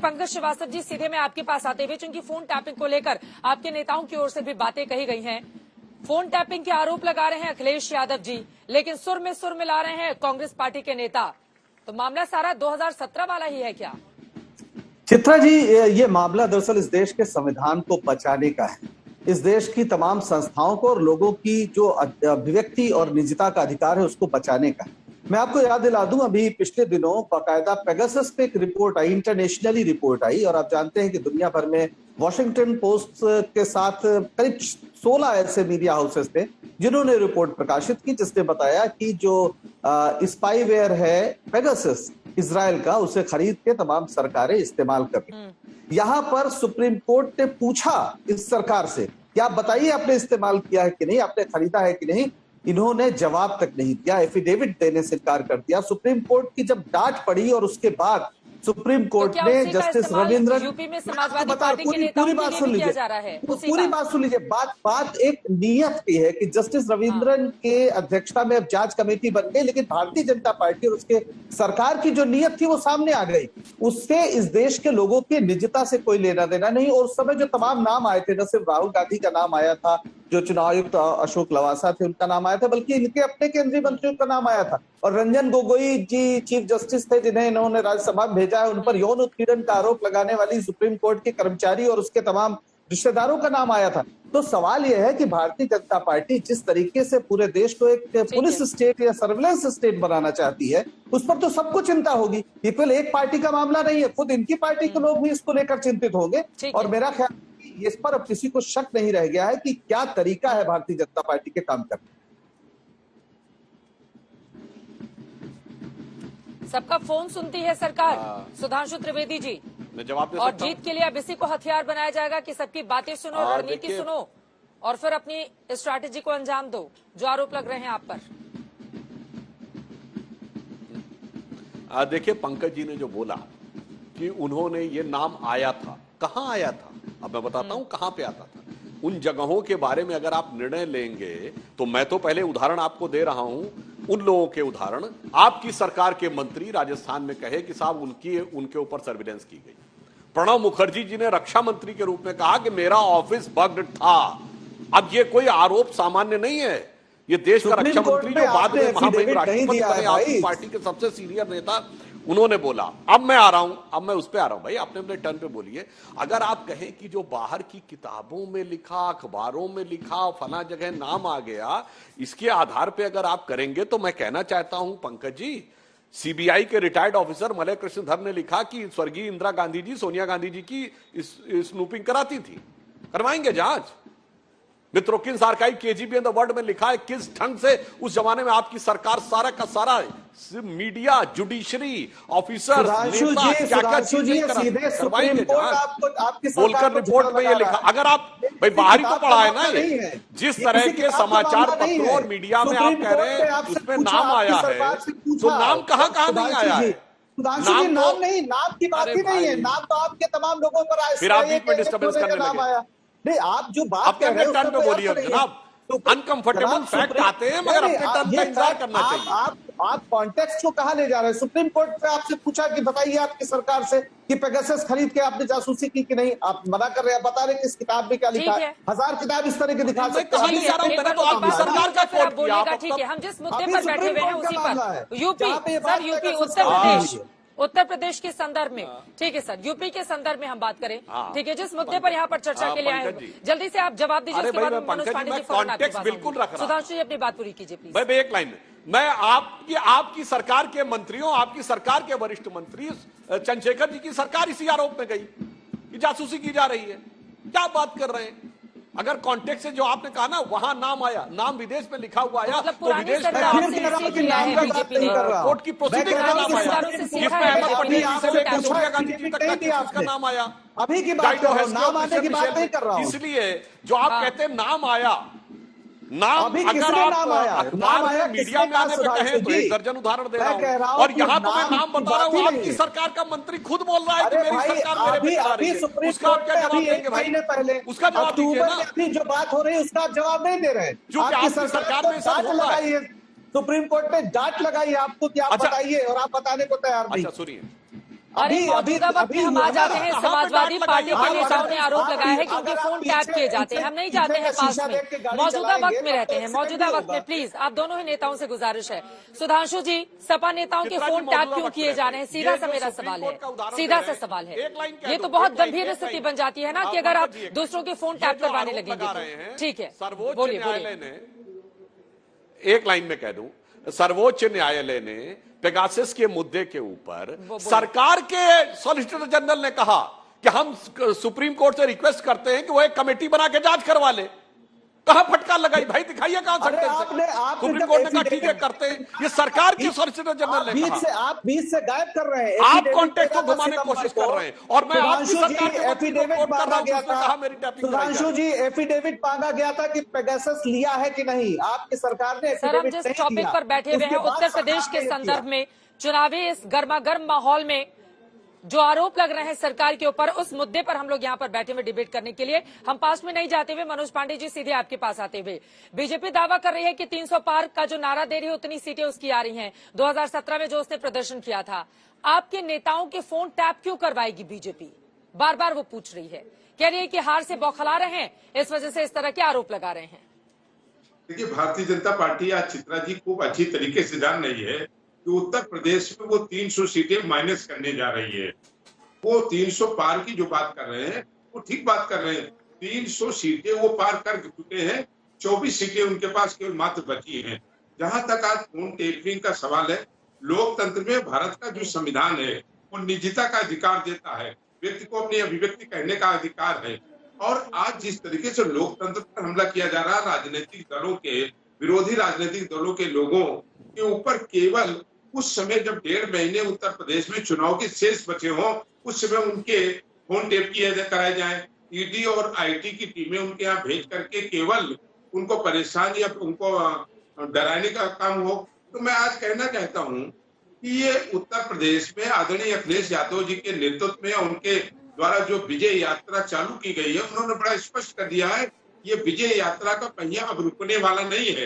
पंकज श्रीवास्तव जी, सीधे मैं आपके पास आते हुए, चूंकि फोन टैपिंग को लेकर आपके नेताओं की ओर से भी बातें कही गई हैं, फोन टैपिंग के आरोप लगा रहे हैं अखिलेश यादव जी, लेकिन सुर में सुर मिला रहे हैं कांग्रेस पार्टी के नेता। तो मामला सारा 2017 वाला ही है क्या? चित्रा जी, ये मामला दरअसल इस देश के संविधान को बचाने का है, इस देश की तमाम संस्थाओं को और लोगों की जो अभिव्यक्ति और निजता का अधिकार है उसको बचाने का है। मैं आपको याद दिला दूं, अभी पिछले दिनों बाकायदा पेगासस पे एक रिपोर्ट आई, इंटरनेशनली रिपोर्ट आई, और आप जानते हैं कि दुनिया भर में वॉशिंगटन पोस्ट के साथ करीब 16 ऐसे मीडिया हाउसेस थे जिन्होंने रिपोर्ट प्रकाशित की, जिसने बताया कि जो स्पाईवेयर है पेगासस इजराइल का, उसे खरीद के तमाम सरकारें इस्तेमाल कर रही। यहां पर सुप्रीम कोर्ट ने पूछा इस सरकार से कि आप बताइए आपने इस्तेमाल किया है कि नहीं, आपने खरीदा है कि नहीं। इन्होंने जवाब तक नहीं दिया, एफिडेविट देने से इनकार कर दिया। सुप्रीम कोर्ट की जब डांट पड़ी और उसके बाद सुप्रीम कोर्ट ने जस्टिस रविंद्रन, यूपी में समाजवादी पार्टी के नेताओं पूरी बात सुन लीजिए, पूरी बात सुन लीजिए। बात एक नियत की है कि जस्टिस रविंद्रन के अध्यक्षता में अब जांच कमेटी बन गई, लेकिन भारतीय जनता पार्टी और उसके सरकार की जो नियत थी वो सामने आ गई। उससे इस देश के लोगों की निजता से कोई लेना देना नहीं। और उस समय जो तमाम नाम आए थे, न सिर्फ राहुल गांधी का नाम आया था, जो चुनाव आयुक्त अशोक लवासा थे उनका नाम आया था, बल्कि इनके अपने केंद्रीय मंत्रियों का नाम आया था। और रंजन गोगोई जी चीफ जस्टिस थे, जिन्हें इन्होंने राज्यसभा में भेजा है, उन पर यौन उत्पीड़न का आरोप लगाने वाली सुप्रीम कोर्ट के कर्मचारी और उसके तमाम रिश्तेदारों का नाम आया था। तो सवाल यह है कि भारतीय जनता पार्टी जिस तरीके से पूरे देश को एक पुलिस स्टेट या सर्विलेंस स्टेट बनाना चाहती है, उस पर तो सबको चिंता होगी। ये केवल एक पार्टी का मामला नहीं है, खुद इनकी पार्टी के लोग भी इसको लेकर चिंतित होंगे। और मेरा ख्याल इस पर अब किसी को शक नहीं रह गया है कि क्या तरीका है भारतीय जनता पार्टी के काम करने। सबका फोन सुनती है सरकार, सुधांशु त्रिवेदी जी, मैं जवाब दे और सकता हूं? जीत के लिए अब इसी को हथियार बनाया जाएगा कि सबकी बातें सुनो, रणनीति सुनो और फिर अपनी स्ट्रैटेजी को अंजाम दो, जो आरोप लग रहे हैं आप पर। देखिए, पंकज जी ने जो बोला कि उन्होंने ये नाम आया था, कहां आया था, अब मैं बताता हूं कहां पे आता था। उन जगहों के बारे में अगर आप निर्णय लेंगे तो मैं तो पहले उदाहरण आपको दे रहा हूं, उन लोगों के उदाहरण। आपकी सरकार के मंत्री राजस्थान में कहे कि साहब उनके ऊपर सर्विलेंस की गई। प्रणब मुखर्जी जी ने रक्षा मंत्री के रूप में कहा कि मेरा ऑफिस बग्ड था। अब ये कोई आरोप सामान्य नहीं है, ये देश का रक्षा मंत्री जो बाद में महामहिम राष्ट्रपति बने, आपकी पार्टी के सबसे सीनियर नेता, उन्होंने बोला। अब मैं आ रहा हूं, अब मैं उस पर आ रहा हूं। भाई आपने अपने टर्न पे बोलिए। अगर आप कहें कि जो बाहर की किताबों में लिखा, अखबारों में लिखा, फला जगह नाम आ गया, इसके आधार पे अगर आप करेंगे तो मैं कहना चाहता हूं पंकज जी, सीबीआई के रिटायर्ड ऑफिसर मलय कृष्णधर ने लिखा कि स्वर्गीय इंदिरा गांधी जी सोनिया गांधी जी की स्नूपिंग कराती थी। करवाएंगे जांच। मित्रोकिन सार्काई केजीबी द वर्ल्ड में लिखा है किस ढंग से उस जमाने में आपकी सरकार सारा का सारा मीडिया, जुडिशरी, ऑफिसर, बोलकर रिपोर्ट में ये लिखा। अगर आप भाई बाहरी तो पढ़ा है ना, ये जिस तरह के समाचार पत्रों और मीडिया में आप कह रहे हैं उसमें नाम आया है, तो नाम कहां कहां नहीं आया है? नाम नहीं, नाम की बात ही नहीं है। नाम तो आपके तमाम लोगों पर आया, फिर आप बीच में डिस्टर्बेंस करने लगे। नहीं, आप जो बात कर रहे हैं टर्न पे बोलिए जनाब। अनकंफर्टेबल फैक्ट आते हैं, मगर अपने टर्न का इंतजार करना चाहिए। आप कॉन्टेक्स्ट को कहां ले जा रहे हैं? सुप्रीम कोर्ट पे आपसे पूछा कि बताइए आपकी सरकार से कि पेगासस खरीद के आपने जासूसी की कि नहीं, आप मना कर रहे हैं, बता रहे किस किताब में क्या लिखा है। 1000 किताब इस तरह के दिखा सकते हैं। ठीक है, हम जिस मुद्दे पर बैठे हुए हैं उसी पर। UP sir, UP Uttar Pradesh के संदर्भ में, ठीक है सर, यूपी के संदर्भ में हम बात करें, ठीक है, जिस मुद्दे पर यहाँ पर चर्चा के लिए आए हैं, जल्दी से आप जवाब दीजिए, उसके बाद मनोज पांडे जी कॉन्टेक्स्ट बिल्कुल रख रहा हूं। सुधांशु जी अपनी बात पूरी कीजिए प्लीज। भाई एक लाइन में, मैं आपकी सरकार के मंत्रियों, आपकी सरकार के वरिष्ठ मंत्री चंद्रशेखर जी की सरकार इसी आरोप में गई कि जासूसी की जा रही है। क्या बात कर रहे हैं? अगर कॉन्टेक्स्ट से जो आपने कहा ना, वहां नाम आया, नाम विदेश में लिखा हुआ आया, तो विदेश में कोर्ट की प्रोसीडिंग का नाम आया, जिसमें अहमद पटेल जी से लेकर सोनिया गांधी जी तक उसका नाम आया। अभी की बात कर रहा हूं, नाम आने की बात नहीं कर रहा हूं। इसलिए जो आप कहते हैं नाम आया, नाम अगर आप अखबार में मीडिया में आने पे कहें तो एक दर्जन उदाहरण दे रहा हूं, और यहाँ तो मैं नाम बता रहा हूँ, आपकी सरकार का मंत्री खुद बोल रहा है कि मेरी सरकार मेरे पे चला रही है। उसका आप क्या जवाब देंगे भाई? पहले उसका जवाब दीजिए ना। अपनी जो बात हो रही है उसका जवाब नहीं दे रहे हैं। आपकी सरकार में सब होता है। सुप्रीम कोर्ट ने डांट लगाई आपको कि आप बताइए, और आप बताने को तैयार नहीं। अच्छा सुनिए, अरे मौजूदा वक्त में हम आ जाते हैं। समाजवादी पार्टी के नेताओं ने आरोप लगाया है कि उनके फोन टैप किए जाते हैं। हम नहीं जाते हैं पास में, मौजूदा वक्त में रहते हैं। मौजूदा वक्त में प्लीज आप दोनों ही नेताओं से गुजारिश है। सुधांशु जी, सपा नेताओं के फोन टैप क्यों किए जा रहे हैं? सीधा सा मेरा सवाल है, सीधा सा सवाल है। ये तो बहुत गंभीर स्थिति बन जाती है ना कि अगर आप दूसरों के फोन टैप करवाने लगेंगे। ठीक है, बोलिए बोलिए। एक लाइन में कह दूं, सर्वोच्च न्यायालय ने पेगासस के मुद्दे के ऊपर सरकार के सॉलिसिटर जनरल ने कहा कि हम सुप्रीम कोर्ट से रिक्वेस्ट करते हैं कि वो एक कमेटी बना के जांच करवा ले। कहां फटकार लगाई भाई, दिखाइए कहां सकते हैं। सुप्रीम कोर्ट ने कहा ठीक है करते हैं, ये सरकार की सॉलिसिटर जनरल ने कहा। आप बीच से गायब कर रहे हैं, आप कॉन्टेक्ट को घुमाने की कोशिश कर रहे हैं और मैं आपकी सरकार के एफिडेविट मांगा गया था। सुधांशु जी, एफिडेविट मांगा गया था कि पेगासस लिया है कि नहीं, आपकी सरकार ने सर, हम जिस टॉपिक पर बैठे हुए हैं उत्तर प्रदेश के संदर्भ में, चुनावी इस गर्मागर्म माहौल में जो आरोप लग रहे हैं सरकार के ऊपर, उस मुद्दे पर हम लोग यहाँ पर बैठे हुए डिबेट करने के लिए। हम पास में नहीं जाते हुए मनोज पांडे जी सीधे आपके पास आते हुए, बीजेपी दावा कर रही है कि 300 पार का जो नारा दे रही है उतनी सीटें उसकी आ रही हैं। 2017 में जो उसने प्रदर्शन किया था, आपके नेताओं के फोन टैप क्यों करवाएगी बीजेपी? बार बार वो पूछ रही है, कह रही है कि हार से बौखला रहे हैं, इस वजह से इस तरह के आरोप लगा रहे हैं। देखिए, भारतीय जनता पार्टी आज चित्रा जी खूब अच्छी तरीके से जान रही है कि उत्तर प्रदेश में वो 300 सीटें माइनस करने जा रही है। वो 300 पार की जो बात कर रहे हैं वो ठीक बात कर रहे हैं। 300 सीटें वो पार कर चुके हैं, 24 सीटें उनके पास केवल मात्र बची हैं। जहां तक आज फोन टेपिंग का सवाल है, लोकतंत्र में भारत का जो संविधान है वो निजता का अधिकार देता है, व्यक्ति को अपनी अभिव्यक्ति कहने का अधिकार है। और आज जिस तरीके से लोकतंत्र पर हमला किया जा रहा है, राजनीतिक दलों के, विरोधी राजनीतिक दलों के लोगों के ऊपर, केवल उस समय जब 1.5 महीने उत्तर प्रदेश में चुनाव के शेष बचे हों, उस समय उनके फोन टेप किए कराए जाए, ईडी और आईटी की टीमें उनके यहाँ भेज करके केवल उनको परेशान या उनको डराने का काम हो। तो मैं आज कहना चाहता हूँ कि ये उत्तर प्रदेश में आदरणीय अखिलेश यादव जी के नेतृत्व में उनके द्वारा जो विजय यात्रा चालू की गई है, उन्होंने बड़ा स्पष्ट कर दिया है, ये विजय यात्रा का पहिया अब रुकने वाला नहीं है।